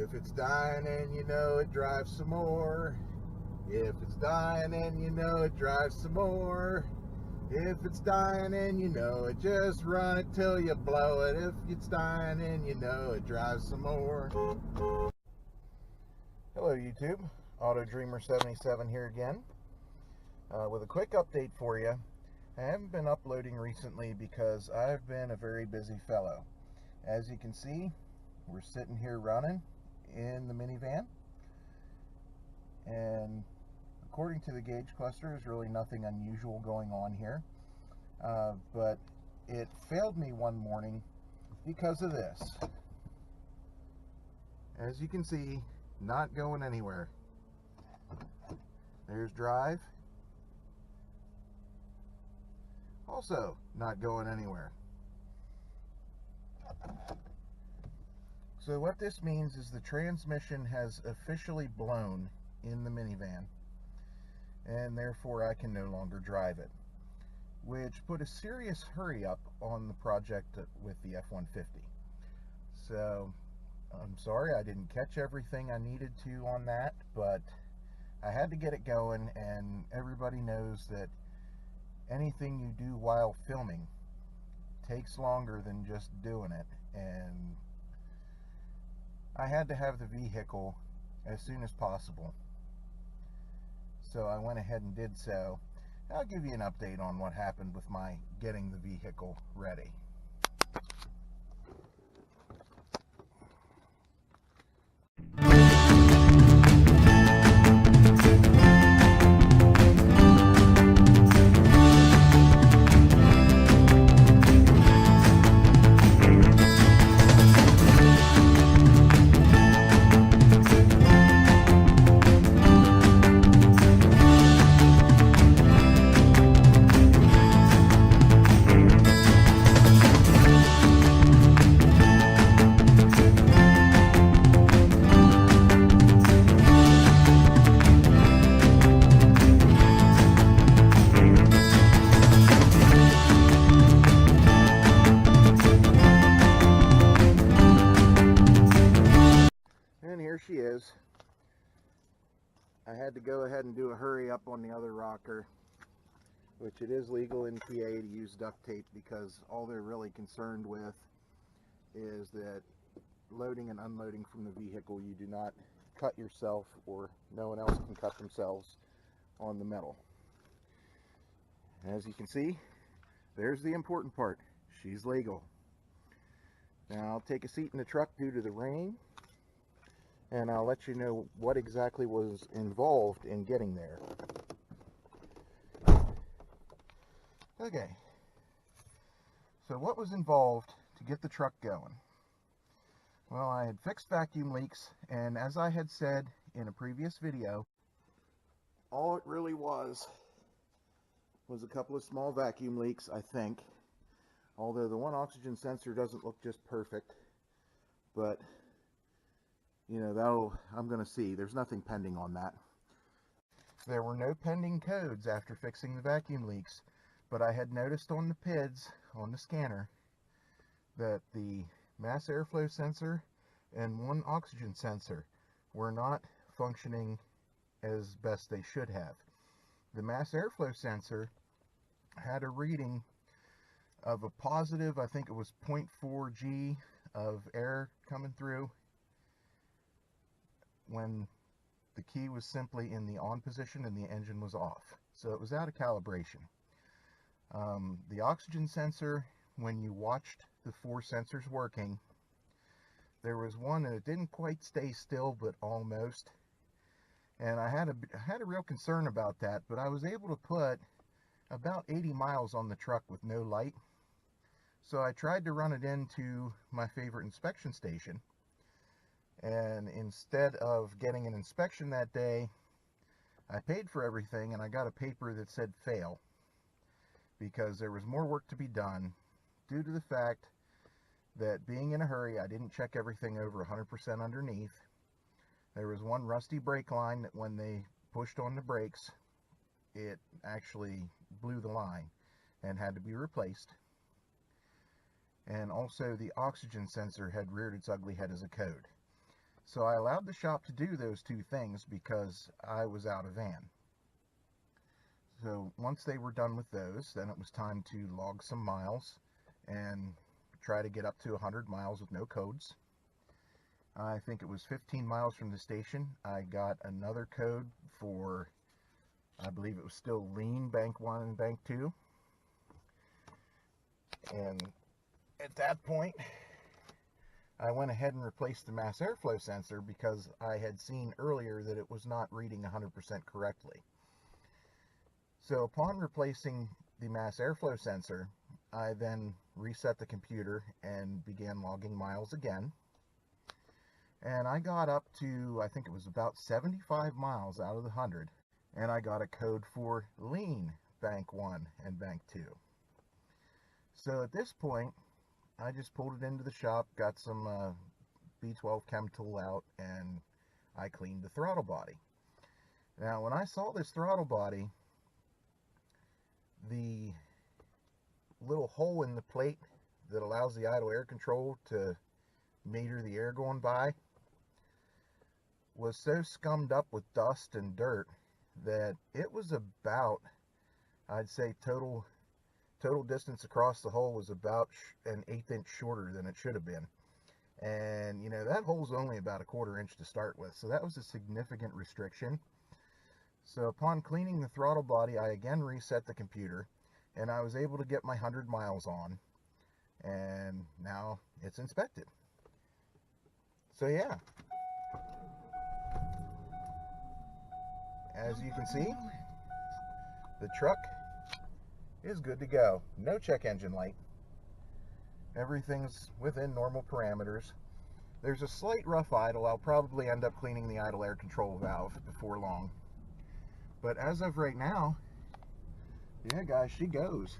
If it's dying and you know it, drive some more. If it's dying and you know it, drive some more. If it's dying and you know it, just run it till you blow it. If it's dying and you know it, drive some more. Hello YouTube, AutoDreamer77 here again, with a quick update for you. I haven't been uploading recently because I've been a very busy fellow. As you can see, we're sitting here running in the minivan, and according to the gauge cluster, there's really nothing unusual going on here, but it failed me one morning because of this. As you can see, not going anywhere. There's drive, also not going anywhere. So what this means is the transmission has officially blown in the minivan, and therefore I can no longer drive it, which put a serious hurry up on the project with the F-150. So I'm sorry I didn't catch everything I needed to on that, but I had to get it going, and everybody knows that anything you do while filming takes longer than just doing it, and I had to have the vehicle as soon as possible. So I went ahead and did so. I'll give you an update on what happened with my getting the vehicle ready. And here she is. I had to go ahead and do a hurry up on the other rocker, which it is legal in PA to use duct tape, because all they're really concerned with is that loading and unloading from the vehicle, you do not cut yourself, or no one else can cut themselves on the metal. As you can see, there's the important part. She's legal. Now I'll take a seat in the truck due to the rain, and I'll let you know what exactly was involved in getting there. Okay, so what was involved to get the truck going? Well, I had fixed vacuum leaks, and as I had said in a previous video, all it really was a couple of small vacuum leaks, I think. Although the one oxygen sensor doesn't look just perfect, but you know, I'm going to see. There's nothing pending on that. There were no pending codes after fixing the vacuum leaks, but I had noticed on the PIDs on the scanner that the mass airflow sensor and one oxygen sensor were not functioning as best they should have. The mass airflow sensor had a reading of a positive, I think it was 0.4 G of air coming through, when the key was simply in the on position and the engine was off. So it was out of calibration. The oxygen sensor, when you watched the four sensors working, there was one and it didn't quite stay still, but almost. And I had a real concern about that, but I was able to put about 80 miles on the truck with no light. So I tried to run it into my favorite inspection station, and instead of getting an inspection that day, I paid for everything and I got a paper that said fail, because there was more work to be done due to the fact that, being in a hurry, I didn't check everything over 100% underneath. There was one rusty brake line that when they pushed on the brakes, it actually blew the line and had to be replaced. And also the oxygen sensor had reared its ugly head as a code. So I allowed the shop to do those two things because I was out of van. So once they were done with those, then it was time to log some miles and try to get up to 100 miles with no codes. I think it was 15 miles from the station. I got another code for, I believe it was still lean bank 1 and bank 2. And at that point, I went ahead and replaced the mass airflow sensor because I had seen earlier that it was not reading 100% correctly. So upon replacing the mass airflow sensor, I then reset the computer and began logging miles again. And I got up to, I think it was about 75 miles out of the 100, and I got a code for lean bank 1 and bank 2. So at this point, I just pulled it into the shop, got some B12 chem tool out, and I cleaned the throttle body. Now, when I saw this throttle body, the little hole in the plate that allows the idle air control to meter the air going by was so scummed up with dust and dirt that it was about, I'd say total distance across the hole was about an 1/8 inch shorter than it should have been. And you know, that hole's only about a 1/4 inch to start with, so that was a significant restriction. So upon cleaning the throttle body, I again reset the computer, and I was able to get my 100 miles on, and now it's inspected. So yeah, as you can see, the truck is good to go. No check engine light. Everything's within normal parameters. There's a slight rough idle. I'll probably end up cleaning the idle air control valve before long. But as of right now, yeah guys, she goes.